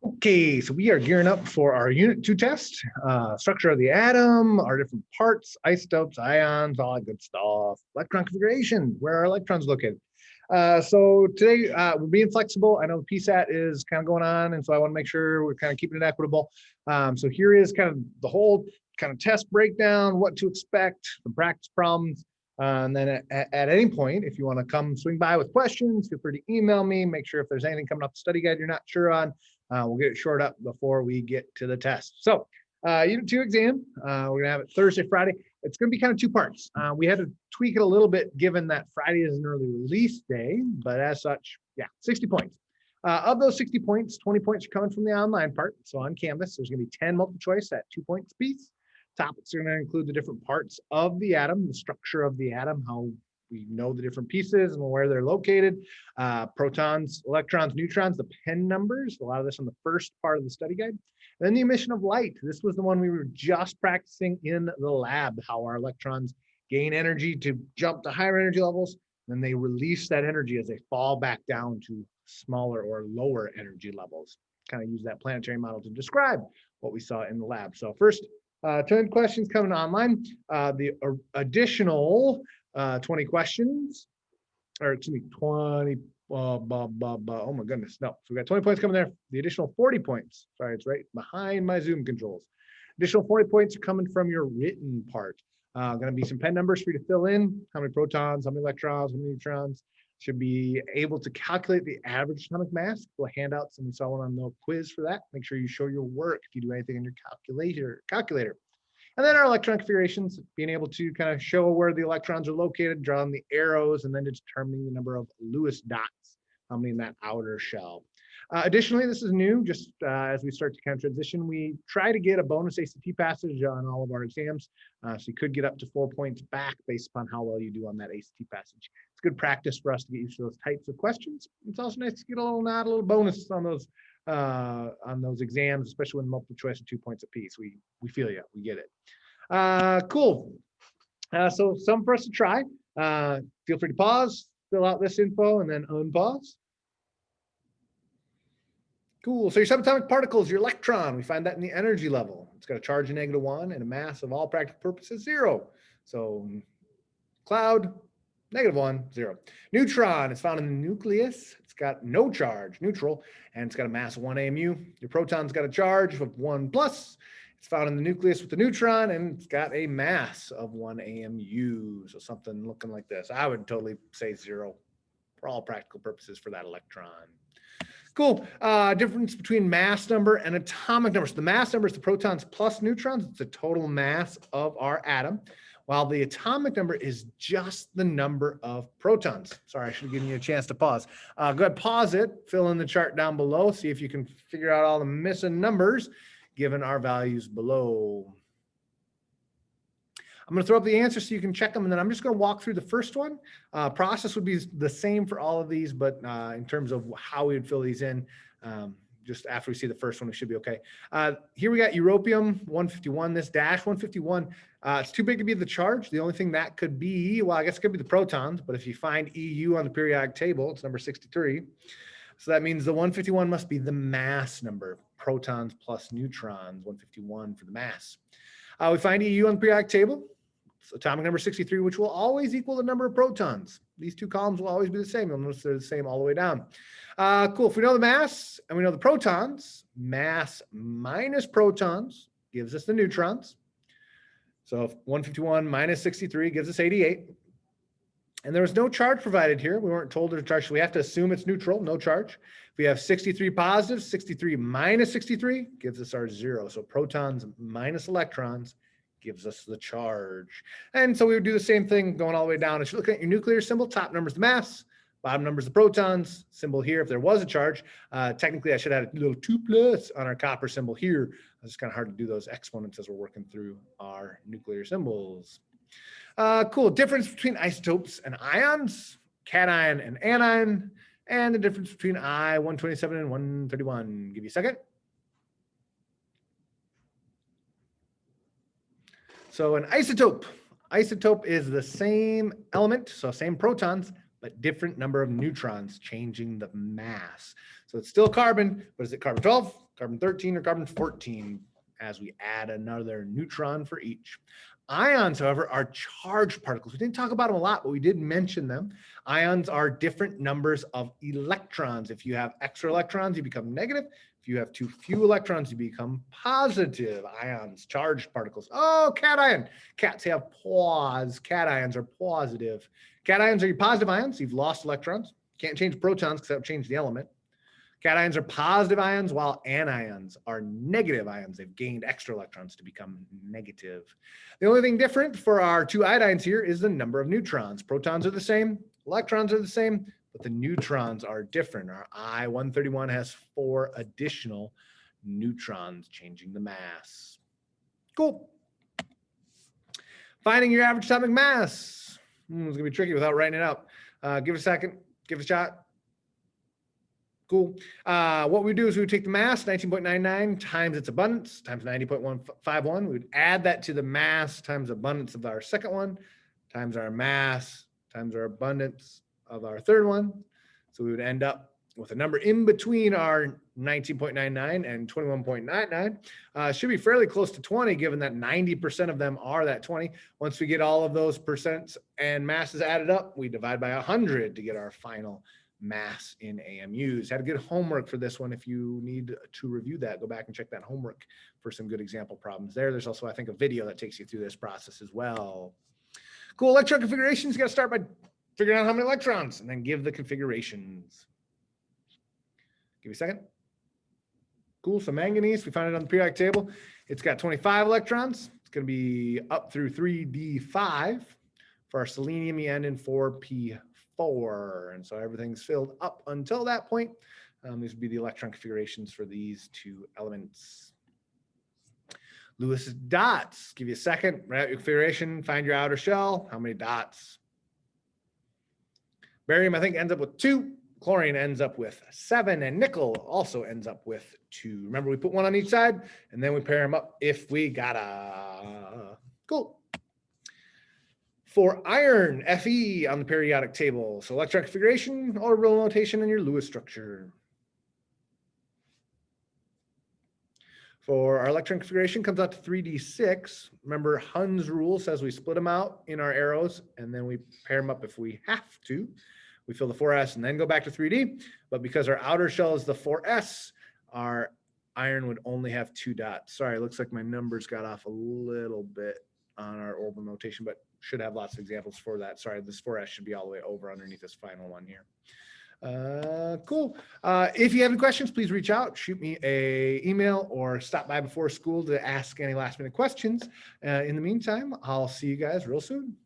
Okay, so we are gearing up for our Unit 2 test, structure of the atom, our different parts, isotopes, ions, all that good stuff, electron configuration, where are electrons located. So today we're being flexible. I know the PSAT is kind of going on, and so I want to make sure we're kind of keeping it equitable. So here is kind of the whole kind of test breakdown, what to expect, the practice problems. And then at any point, if you want to come swing by with questions, feel free to email me. Make sure if there's anything coming off the study guide you're not sure on, we'll get it shored up before we get to the test. So Unit 2 exam, we're going to have it Thursday, Friday. It's going to be kind of two parts. We had to tweak it a little bit given that Friday is an early release day, but as such, yeah, 60 points. Of those 60 points, 20 points are coming from the online part. So on Canvas, there's going to be 10 multiple choice at 2 points apiece. Topics are going to include the different parts of the atom, the structure of the atom, how we know the different pieces and where they're located, protons, electrons, neutrons, the pen numbers, a lot of this on the first part of the study guide. And then the emission of light. This was the one we were just practicing in the lab, how our electrons gain energy to jump to higher energy levels. Then they release that energy as they fall back down to smaller or lower energy levels. Kind of use that planetary model to describe what we saw in the lab. So first, 10 questions coming online. The additional 20 questions, or excuse me, 20, oh my goodness, no. So we got 20 points coming there. The additional 40 points, sorry, it's right behind my Zoom controls. Additional 40 points are coming from your written part. Going to be some pen numbers for you to fill in, how many protons, how many electrons, how many neutrons. Should be able to calculate the average atomic mass. We'll hand out some, we saw one on the quiz for that. Make sure you show your work if you do anything in your calculator. And then our electron configurations, being able to kind of show where the electrons are located, drawing the arrows, and then determining the number of Lewis dots, how many in that outer shell. Additionally, this is new, just as we start to kind of transition, we try to get a bonus ACT passage on all of our exams. So you could get up to 4 points back based upon how well you do on that ACT passage. It's good practice for us to get used to those types of questions. It's also nice to get a little nod, a little bonus on those exams, especially when multiple choice are 2 points apiece. We feel you, we get it. Cool. So some for us to try. Feel free to pause, fill out this info, and then unpause. Cool. So your subatomic particles, your electron, we find that in the energy level. It's got a charge of -1 and a mass of all practical purposes 0. So cloud, -1, 0. Neutron is found in the nucleus. It's got no charge, neutral, and it's got a mass of 1 AMU. Your proton's got a charge of 1 plus. It's found in the nucleus with the neutron, and it's got a mass of 1 AMU. So something looking like this. I would totally say 0 for all practical purposes for that electron. Cool. Difference between mass number and atomic number. So the mass number is the protons plus neutrons. It's the total mass of our atom, while the atomic number is just the number of protons. Sorry, I should have given you a chance to pause. Go ahead, pause it, fill in the chart down below, see if you can figure out all the missing numbers given our values below. I'm going to throw up the answers so you can check them, and then I'm just going to walk through the first one. Process would be the same for all of these, but in terms of how we would fill these in, just after we see the first one, we should be okay. Here we got europium 151, this dash 151. It's too big to be the charge. The only thing that could be, well, I guess it could be the protons, but if you find EU on the periodic table, it's number 63. So that means the 151 must be the mass number, protons plus neutrons, 151 for the mass. We find EU on the periodic table. It's atomic number 63, which will always equal the number of protons. These two columns will always be the same. You'll notice they're the same all the way down. Cool. If we know the mass and we know the protons, mass minus protons gives us the neutrons. So 151 minus 63 gives us 88. And there was no charge provided here. We weren't told there's a charge, so we have to assume it's neutral, no charge. If we have 63 positive, 63 minus 63 gives us our 0. So protons minus electrons gives us the charge. And so we would do the same thing going all the way down. If you look at your nuclear symbol, top number is the mass, bottom number is the protons, symbol here if there was a charge. Technically, I should have had a little 2+ on our copper symbol here. It's kind of hard to do those exponents as we're working through our nuclear symbols. Cool. Difference between isotopes and ions, cation and anion, and the difference between I-127 and 131. Give you a second. So an isotope. Isotope is the same element, so same protons, but different number of neutrons, changing the mass. So it's still carbon, but is it carbon 12, carbon 13, or carbon 14, as we add another neutron for each. Ions, however, are charged particles. We didn't talk about them a lot, but we did mention them. Ions are different numbers of electrons. If you have extra electrons, you become negative. If you have too few electrons, you become positive. Ions, charged particles. Oh, cation. Cats have paws. Cations are positive. Cations are your positive ions. You've lost electrons. Can't change protons because that would change the element. Cations are positive ions, while anions are negative ions. They've gained extra electrons to become negative. The only thing different for our two iodines here is the number of neutrons. Protons are the same, electrons are the same, but the neutrons are different. Our I-131 has 4 additional neutrons, changing the mass. Cool. Finding your average atomic mass. It's going to be tricky without writing it out. Give it a second. Give it a shot. Cool. What we do is we would take the mass, 19.99 times its abundance, times 90.151. We would add that to the mass times abundance of our second one, times our mass, times our abundance of our third one. So we would end up with a number in between our 19.99 and 21.99. Should be fairly close to 20, given that 90% of them are that 20. Once we get all of those percents and masses added up, we divide by 100 to get our final mass in AMUs. Had a good homework for this one. If you need to review that, go back and check that homework for some good example problems there. There's also, I think, a video that takes you through this process as well. Cool. Electron configurations. You got to start by figuring out how many electrons and then give the configurations. Give me a second. Cool. So manganese, we found it on the periodic table. It's got 25 electrons. It's going to be up through 3d5. For our selenium, you end in 4p4. And so everything's filled up until that point. These would be the electron configurations for these two elements. Lewis dots. Give you a second. Write out your configuration. Find your outer shell. How many dots? Barium, I think, ends up with 2. Chlorine ends up with 7. And nickel also ends up with 2. Remember, we put 1 on each side, and then we pair them up if we gotta. Cool. For iron, Fe on the periodic table. So electron configuration, orbital notation, and your Lewis structure. For our electron configuration, comes out to 3d6. Remember, Hund's rule says we split them out in our arrows, and then we pair them up if we have to. We fill the 4s and then go back to 3d. But because our outer shell is the 4s, our iron would only have 2 dots. Sorry, it looks like my numbers got off a little bit on our orbital notation, but should have lots of examples for that. Sorry, this 4s should be all the way over underneath this final one here. Cool. If you have any questions, please reach out, shoot me an email, or stop by before school to ask any last minute questions. In the meantime, I'll see you guys real soon.